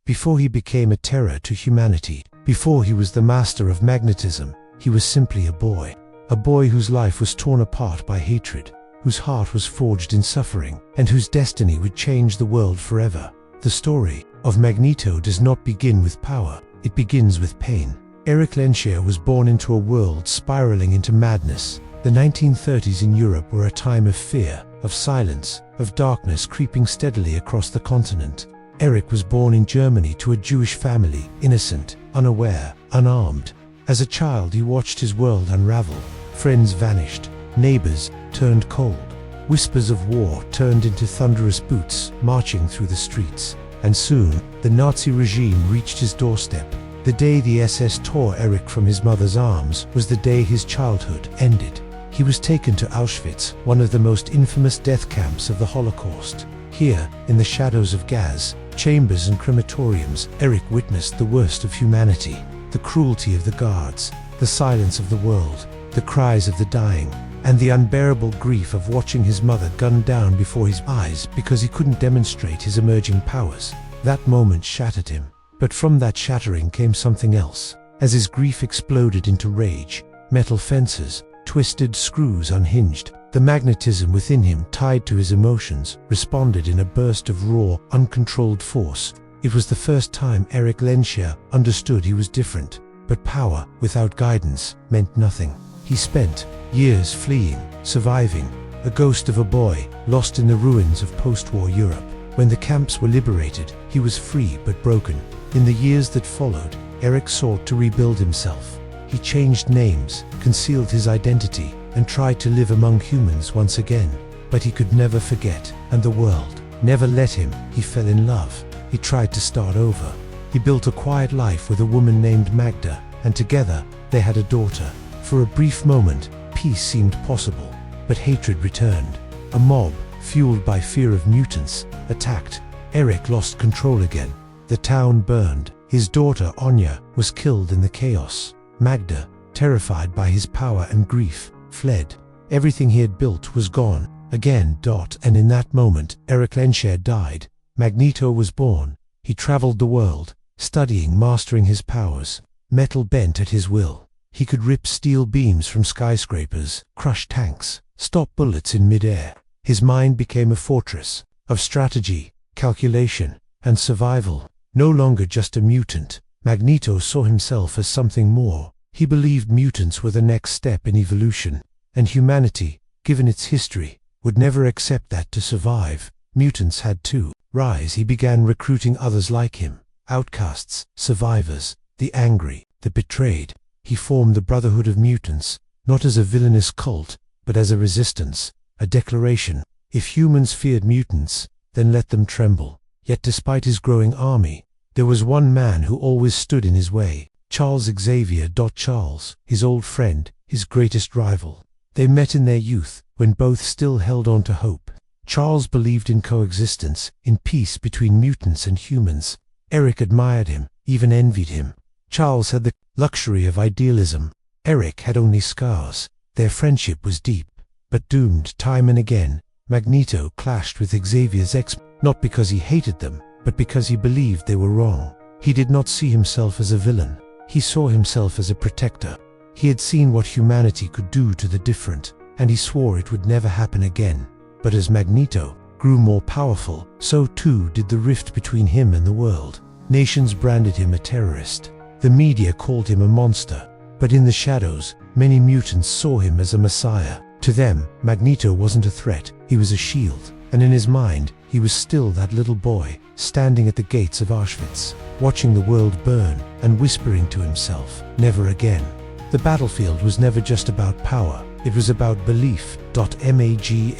Before he became a terror to humanity, before he was the master of magnetism, he was simply a boy. A boy whose life was torn apart by hatred, whose heart was forged in suffering, and whose destiny would change the world forever. The story of Magneto does not begin with power, it begins with pain. Erik Lehnsherr was born into a world spiraling into madness. The 1930s in Europe were a time of fear, of silence, of darkness creeping steadily across the continent. Erik was born in Germany to a Jewish family, innocent, unaware, unarmed. As a child, he watched his world unravel. Friends vanished, neighbors turned cold. Whispers of war turned into thunderous boots marching through the streets. And soon, the Nazi regime reached his doorstep. The day the SS tore Erik from his mother's arms was the day his childhood ended. He was taken to Auschwitz, one of the most infamous death camps of the Holocaust. Here, in the shadows of gas chambers and crematoriums, Erik witnessed the worst of humanity. The cruelty of the guards, the silence of the world, the cries of the dying, and the unbearable grief of watching his mother gunned down before his eyes because he couldn't demonstrate his emerging powers. That moment shattered him. But from that shattering came something else. As his grief exploded into rage, metal fences, twisted screws unhinged, the magnetism within him, tied to his emotions, responded in a burst of raw, uncontrolled force. It was the first time Erik Lehnsherr understood he was different. But power, without guidance, meant nothing. He spent years fleeing, surviving, a ghost of a boy, lost in the ruins of post-war Europe. When the camps were liberated, he was free but broken. In the years that followed, Erik sought to rebuild himself. He changed names, concealed his identity, and tried to live among humans once again. But he could never forget, and the world never let him. He fell in love. He tried to start over. He built a quiet life with a woman named Magda, and together they had a daughter. For a brief moment, peace seemed possible, but hatred returned. A mob, fueled by fear of mutants, attacked. Erik lost control again. The town burned. His daughter Anya was killed in the chaos. Magda, terrified by his power and grief, fled. Everything he had built was gone. Again. And in that moment, Erik Lehnsherr died. Magneto was born. He traveled the world, studying, mastering his powers. Metal bent at his will. He could rip steel beams from skyscrapers, crush tanks, stop bullets in mid-air. His mind became a fortress of strategy, calculation, and survival. No longer just a mutant, Magneto saw himself as something more. He believed mutants were the next step in evolution, and humanity, given its history, would never accept that to survive. Mutants had to rise. He began recruiting others like him, outcasts, survivors, the angry, the betrayed. He formed the Brotherhood of Mutants, not as a villainous cult, but as a resistance, a declaration. If humans feared mutants, then let them tremble. Yet despite his growing army, there was one man who always stood in his way, Charles Xavier. Charles, his old friend, his greatest rival. They met in their youth, when both still held on to hope. Charles believed in coexistence, in peace between mutants and humans. Erik admired him, even envied him. Charles had the luxury of idealism. Erik had only scars. Their friendship was deep, but doomed. Time and again, Magneto clashed with Xavier's not because he hated them, but because he believed they were wrong. He did not see himself as a villain. He saw himself as a protector. He had seen what humanity could do to the different, and he swore it would never happen again. But as Magneto grew more powerful, so too did the rift between him and the world. Nations branded him a terrorist. The media called him a monster. But in the shadows, many mutants saw him as a messiah. To them, Magneto wasn't a threat, he was a shield. And in his mind, he was still that little boy, standing at the gates of Auschwitz, watching the world burn and whispering to himself, never again. The battlefield was never just about power, it was about belief. Magneto,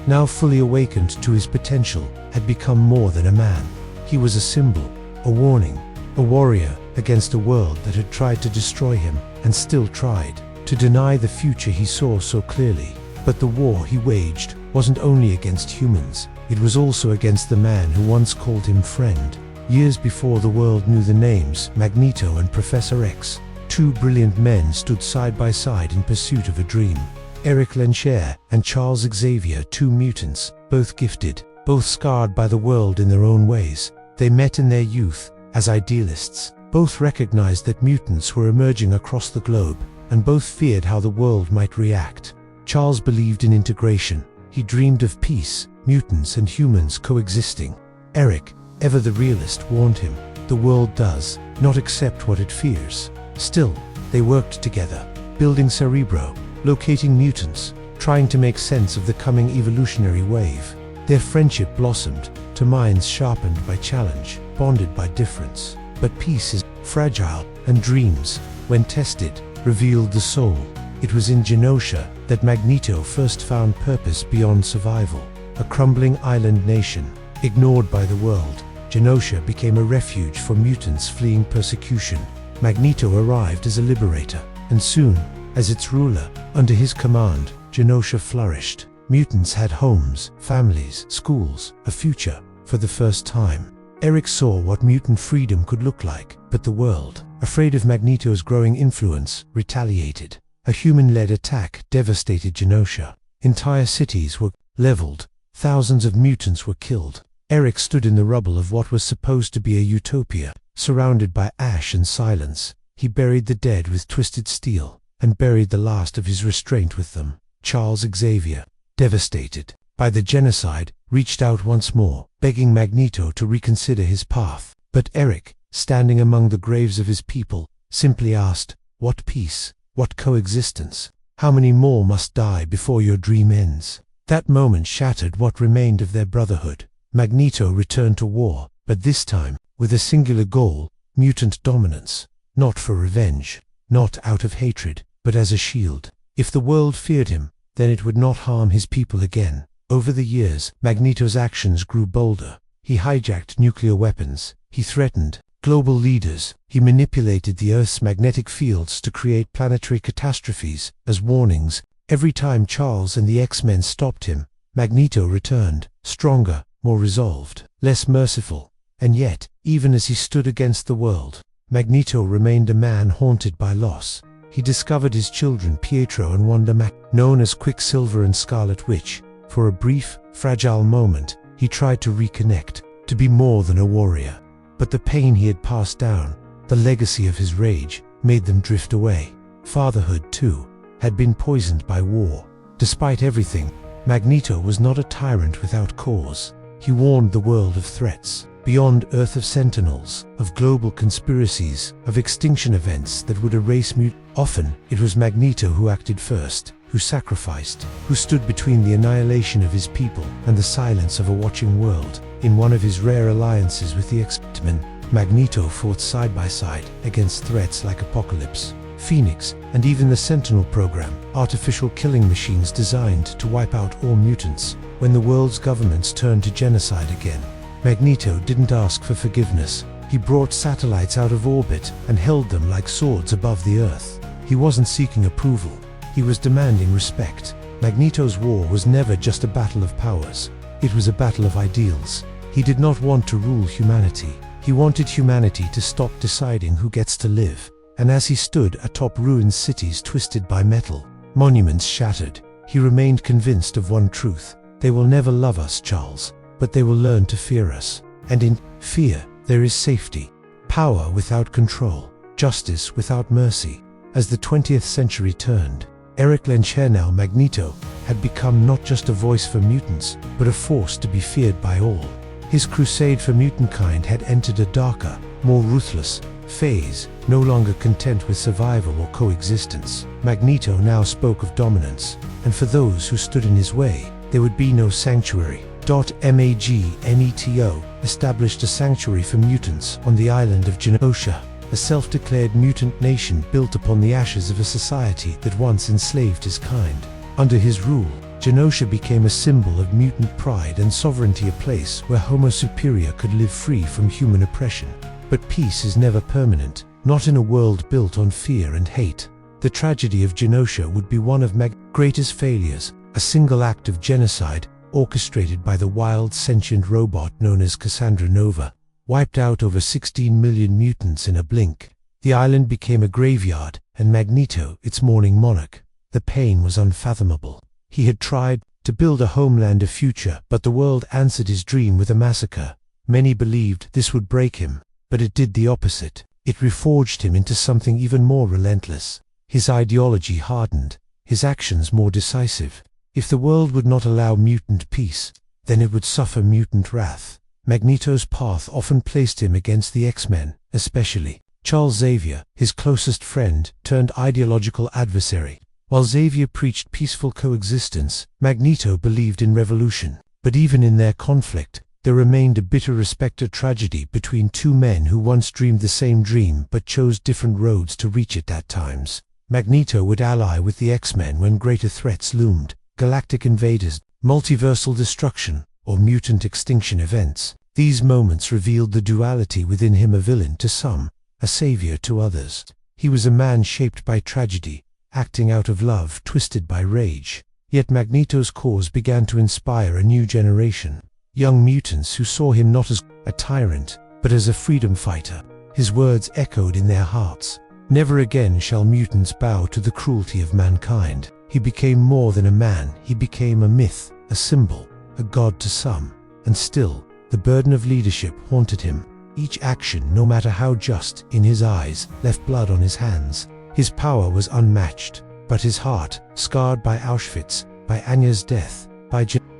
now fully awakened to his potential, had become more than a man. He was a symbol, a warning, a warrior against a world that had tried to destroy him, and still tried to deny the future he saw so clearly. But the war he waged wasn't only against humans, it was also against the man who once called him friend. Years before the world knew the names, Magneto and Professor X, two brilliant men, stood side by side in pursuit of a dream. Erik Lehnsherr and Charles Xavier, two mutants, both gifted, both scarred by the world in their own ways. They met in their youth, as idealists. Both recognized that mutants were emerging across the globe, and both feared how the world might react. Charles believed in integration. He dreamed of peace, mutants and humans coexisting. Erik, ever the realist, warned him, the world does not accept what it fears. Still, they worked together, building Cerebro, locating mutants, trying to make sense of the coming evolutionary wave. Their friendship blossomed, to minds sharpened by challenge, bonded by difference. But peace is fragile, and dreams, when tested, revealed the soul. It was in Genosha that Magneto first found purpose beyond survival. A crumbling island nation, ignored by the world, Genosha became a refuge for mutants fleeing persecution. Magneto arrived as a liberator, and soon, as its ruler, under his command, Genosha flourished. Mutants had homes, families, schools, a future. For the first time, Erik saw what mutant freedom could look like, but the world, afraid of Magneto's growing influence, retaliated. A human-led attack devastated Genosha. Entire cities were leveled. Thousands of mutants were killed. Erik stood in the rubble of what was supposed to be a utopia, surrounded by ash and silence. He buried the dead with twisted steel, and buried the last of his restraint with them. Charles Xavier, devastated by the genocide, reached out once more, begging Magneto to reconsider his path. But Erik, standing among the graves of his people, simply asked, "What peace? What coexistence? How many more must die before your dream ends?" That moment shattered what remained of their brotherhood. Magneto returned to war, but this time, with a singular goal, mutant dominance. Not for revenge, not out of hatred, but as a shield. If the world feared him, then it would not harm his people again. Over the years, Magneto's actions grew bolder. He hijacked nuclear weapons. He threatened global leaders. He manipulated the Earth's magnetic fields to create planetary catastrophes as warnings. Every time Charles and the X-Men stopped him, Magneto returned, stronger, more resolved, less merciful. And yet, even as he stood against the world, Magneto remained a man haunted by loss. He discovered his children Pietro and Wanda known as Quicksilver and Scarlet Witch. For a brief, fragile moment, he tried to reconnect, to be more than a warrior. But the pain he had passed down, the legacy of his rage, made them drift away. Fatherhood, too, had been poisoned by war. Despite everything, Magneto was not a tyrant without cause. He warned the world of threats, beyond Earth, of sentinels, of global conspiracies, of extinction events that would erase mutants. Often, it was Magneto who acted first, who sacrificed, who stood between the annihilation of his people and the silence of a watching world. In one of his rare alliances with the X-Men, Magneto fought side by side against threats like Apocalypse, Phoenix, and even the Sentinel program, artificial killing machines designed to wipe out all mutants. When the world's governments turned to genocide again, Magneto didn't ask for forgiveness. He brought satellites out of orbit and held them like swords above the Earth. He wasn't seeking approval. He was demanding respect. Magneto's war was never just a battle of powers. It was a battle of ideals. He did not want to rule humanity. He wanted humanity to stop deciding who gets to live. And as he stood atop ruined cities twisted by metal, monuments shattered, he remained convinced of one truth. They will never love us, Charles, but they will learn to fear us. And in fear, there is safety. Power without control. Justice without mercy. As the 20th century turned, Erik Lehnsherr, now Magneto, had become not just a voice for mutants, but a force to be feared by all. His crusade for mutantkind had entered a darker, more ruthless phase. No longer content with survival or coexistence, Magneto now spoke of dominance, and for those who stood in his way, there would be no sanctuary. Magneto established a sanctuary for mutants on the island of Genosha, a self-declared mutant nation built upon the ashes of a society that once enslaved his kind. Under his rule, Genosha became a symbol of mutant pride and sovereignty, a place where Homo Superior could live free from human oppression. But peace is never permanent, not in a world built on fear and hate. The tragedy of Genosha would be one of Magneto's greatest failures, a single act of genocide, orchestrated by the wild sentient robot known as Cassandra Nova, wiped out over 16 million mutants in a blink. The island became a graveyard, and Magneto, its mourning monarch. The pain was unfathomable. He had tried to build a homeland, a future, but the world answered his dream with a massacre. Many believed this would break him, but it did the opposite. It reforged him into something even more relentless. His ideology hardened, his actions more decisive. If the world would not allow mutant peace, then it would suffer mutant wrath. Magneto's path often placed him against the X-Men, especially Charles Xavier, his closest friend turned ideological adversary. While Xavier preached peaceful coexistence, Magneto believed in revolution. But even in their conflict, there remained a bitter respected tragedy between two men who once dreamed the same dream but chose different roads to reach it at times. Magneto would ally with the X-Men when greater threats loomed: galactic invaders, multiversal destruction, or mutant extinction events. These moments revealed the duality within him: a villain to some, a savior to others. He was a man shaped by tragedy, acting out of love, twisted by rage. Yet Magneto's cause began to inspire a new generation. Young mutants who saw him not as a tyrant, but as a freedom fighter. His words echoed in their hearts. Never again shall mutants bow to the cruelty of mankind. He became more than a man, he became a myth, a symbol, a god to some. And still, the burden of leadership haunted him. Each action, no matter how just, in his eyes, left blood on his hands. His power was unmatched, but his heart, scarred by Auschwitz, by Anya's death,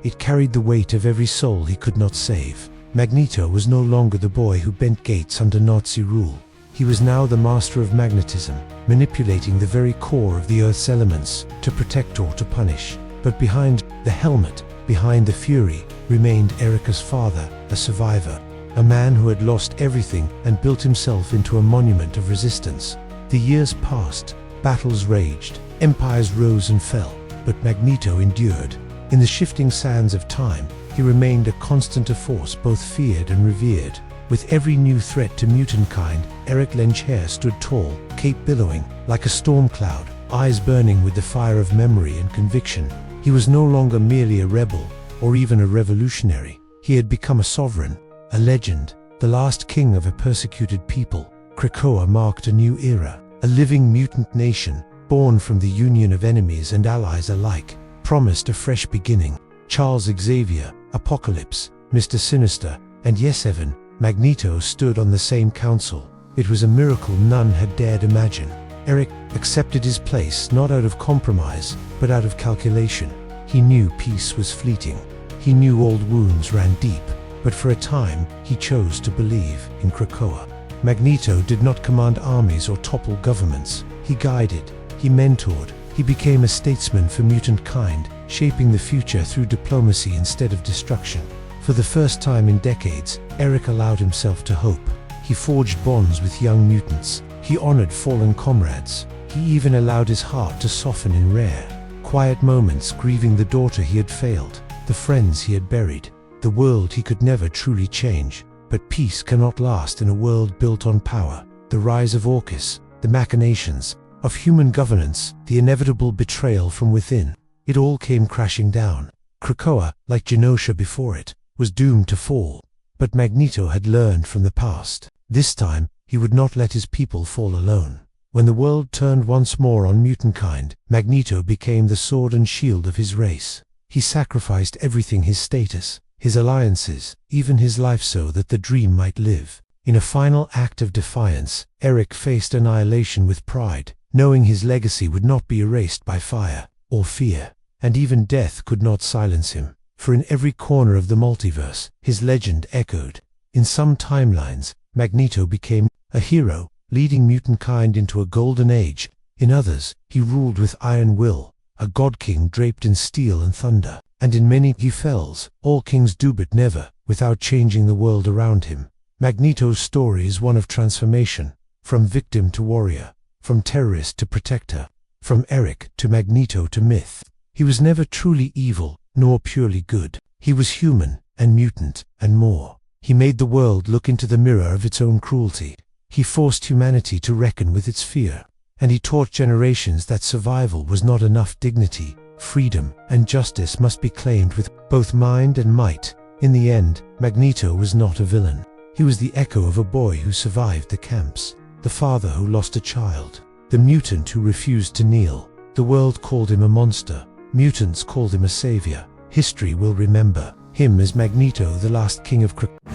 it carried the weight of every soul he could not save. Magneto was no longer the boy who bent gates under Nazi rule. He was now the master of magnetism, manipulating the very core of the Earth's elements to protect or to punish. But behind the helmet, behind the fury, remained Erika's father, a survivor, a man who had lost everything and built himself into a monument of resistance. The years passed, battles raged, empires rose and fell, but Magneto endured. In the shifting sands of time, he remained a constant force, both feared and revered. With every new threat to mutant kind, Erik Lehnsherr stood tall, cape billowing, like a storm cloud, eyes burning with the fire of memory and conviction. He was no longer merely a rebel, or even a revolutionary. He had become a sovereign, a legend, the last king of a persecuted people. Krakoa marked a new era. A living mutant nation, born from the union of enemies and allies alike, promised a fresh beginning. Charles Xavier, Apocalypse, Mr. Sinister, and yes, Evan, Magneto stood on the same council. It was a miracle none had dared imagine. Erik accepted his place not out of compromise, but out of calculation. He knew peace was fleeting. He knew old wounds ran deep, but for a time he chose to believe in Krakoa. Magneto did not command armies or topple governments. He guided, he mentored, he became a statesman for mutant kind, shaping the future through diplomacy instead of destruction. For the first time in decades, Erik allowed himself to hope. He forged bonds with young mutants. He honored fallen comrades. He even allowed his heart to soften in rare, quiet moments, grieving the daughter he had failed, the friends he had buried, the world he could never truly change. But peace cannot last in a world built on power. The rise of Orcus, the machinations of human governance, the inevitable betrayal from within, it all came crashing down. Krakoa, like Genosha before it, was doomed to fall. But Magneto had learned from the past. This time, he would not let his people fall alone. When the world turned once more on mutant kind, Magneto became the sword and shield of his race. He sacrificed everything: his status, his alliances, even his life, so that the dream might live. In a final act of defiance, Erik faced annihilation with pride, knowing his legacy would not be erased by fire or fear, and even death could not silence him. For in every corner of the multiverse, his legend echoed. In some timelines, Magneto became a hero, leading mutant kind into a golden age. In others, he ruled with iron will, a god-king draped in steel and thunder. And in many he fells, all kings do but never, without changing the world around him. Magneto's story is one of transformation, from victim to warrior, from terrorist to protector, from Erik to Magneto to myth. He was never truly evil, nor purely good. He was human, and mutant, and more. He made the world look into the mirror of its own cruelty. He forced humanity to reckon with its fear. And he taught generations that survival was not enough. Dignity, freedom, and justice must be claimed with both mind and might. In the end, Magneto was not a villain. He was the echo of a boy who survived the camps, the father who lost a child, the mutant who refused to kneel. The world called him a monster. Mutants called him a savior. History will remember him as Magneto, the last king of Krakoa.